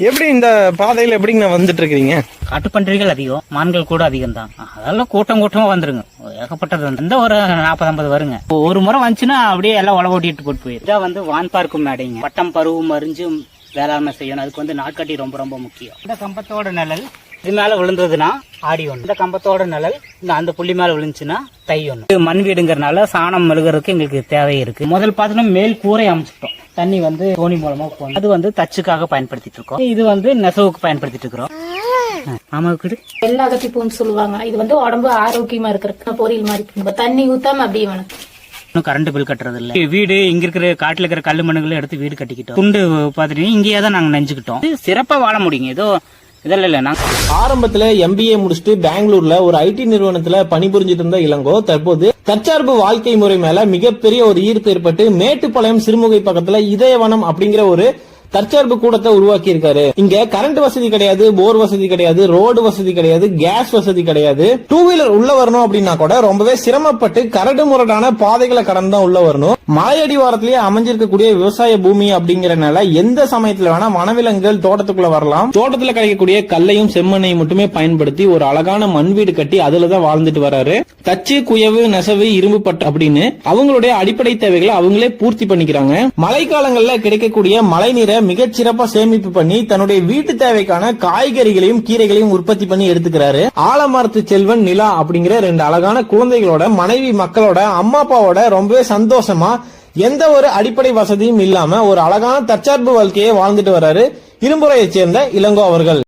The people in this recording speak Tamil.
எப்படி இந்த பாதையில எப்படிங்க வந்துட்டு இருக்கீங்க? காட்டுப்பன்றிகள் அதிகம், மான்கள் கூட அதிகம் தான். அதெல்லாம் கூட்டமா வந்துருங்க. ஏகப்பட்டது வந்து ஒரு 40-50 வருங்க. ஒரு முறை வந்துச்சுன்னா அப்படியே எல்லாம் உழவு ஓட்டிட்டு போட்டு போயிரு. இதான் வந்து வான் பார்க்கும் மேடைங்க. பட்டம் பருவம் அறிஞ்சு வேளாண்மை செய்யணும். அதுக்கு வந்து நாட்காட்டி ரொம்ப ரொம்ப முக்கியம். இந்த கம்பத்தோட நிழல் இது மேல விழுந்ததுன்னா ஆடி ஒண்ணு, இந்த கம்பத்தோட நிழல் இந்த அந்த புள்ளி மேல விழுந்துச்சுன்னா தை ஒண்ணு. மண் வீடுங்கிறதுனால சாணம் மெழுகிறதுக்கு எங்களுக்கு தேவை இருக்கு. முதல் பாத்தீங்கன்னா மேல் கூரை அமைச்சிட்டோம். தண்ணி வந்து தோணி மூலமா போகும். அது வந்து தச்சுக்காக பயன்படுத்திட்டு இருக்கோம். இது வந்து நெசவுக்கு பயன்படுத்திட்டு இருக்கிறோம். எல்லா கத்திப்பூன்னு சொல்லுவாங்க. இது வந்து உடம்பு ஆரோக்கியமா இருக்கிற பொரியல் மாதிரி தண்ணி ஊத்தாம அப்படியே வேணும். கரண்ட் பில் கட்டுறது இல்ல. வீடு இங்க இருக்கிற காட்டுல இருக்கிற கல்லு மண்ணுகளை எடுத்து வீடு கட்டிக்கிட்டோம். துண்டு பாத்துட்டு இங்கேயே தான் நாங்க நெஞ்சுக்கிட்டோம். சிறப்பா வாழ முடியுங்க. ஏதோ இதெல்லாம் இல்ல. நாங்க ஆரம்பத்துல MBA முடிச்சுட்டு பெங்களூர்ல ஒரு IT நிறுவனத்துல பணிபுரிஞ்சிட்டு இருந்த இளங்கோ தற்போது தற்சார்பு வாழ்க்கை முறை மேல மிகப்பெரிய ஒரு ஈர்ப்பு ஏற்பட்டு மேட்டுப்பாளையம் சிறுமுகை பக்கத்துல இதயவனம் அப்படிங்கிற ஒரு தற்சார்பு கூடத்தை உருவாக்கி இருக்காரு. இங்க கரண்ட் வசதி கிடையாது, போர் வசதி கிடையாது, ரோடு வசதி கிடையாது, கேஸ் வசதி கிடையாது. 2 வீலர் உள்ள வரணும் அப்படின்னா கூட ரொம்பவே சிரமப்பட்டு கரடு முரடான பாதைகளை கடந்து தான் உள்ள வரணும். மலையடிவாரத்திலேயே அமைஞ்சிருக்கக்கூடிய விவசாய பூமி அப்படிங்கறதுனால எந்த சமயத்துல வேணா வனவிலங்குகள் தோட்டத்துக்குள்ள வரலாம். தோட்டத்துல கிடைக்கக்கூடிய கல்லையும் செம்மண்ணையும் மட்டுமே பயன்படுத்தி ஒரு அழகான மண் வீடு கட்டி அதுலதான் வாழ்ந்துட்டு வராரு. தச்சு, குயவு, நெசவு, இரும்பு பட்டு அப்படின்னு அவங்களுடைய அடிப்படை தேவைகளை அவங்களே பூர்த்தி பண்ணிக்கிறாங்க. மழைக்காலங்கள்ல கிடைக்கக்கூடிய மழை நீரை மிகச்சிறப்பா சேமிப்பு பண்ணி தன்னுடைய வீட்டு தேவைக்கான காய்கறிகளையும் கீரைகளையும் உற்பத்தி பண்ணி எடுத்துக்கிறாரு. ஆலமரத்து செல்வன் நிலா அப்படிங்கிற 2 அழகான குழந்தைகளோட மனைவி மக்களோட அம்மா அப்பாவோட ரொம்பவே சந்தோஷமா எந்த ஒரு அடிப்படை வசதியும் இல்லாம ஒரு அழகான தற்சார்பு வாழ்க்கையை வாழ்ந்துட்டு வர்றாரு இரும்புறையை சேர்ந்த இளங்கோ அவர்கள்.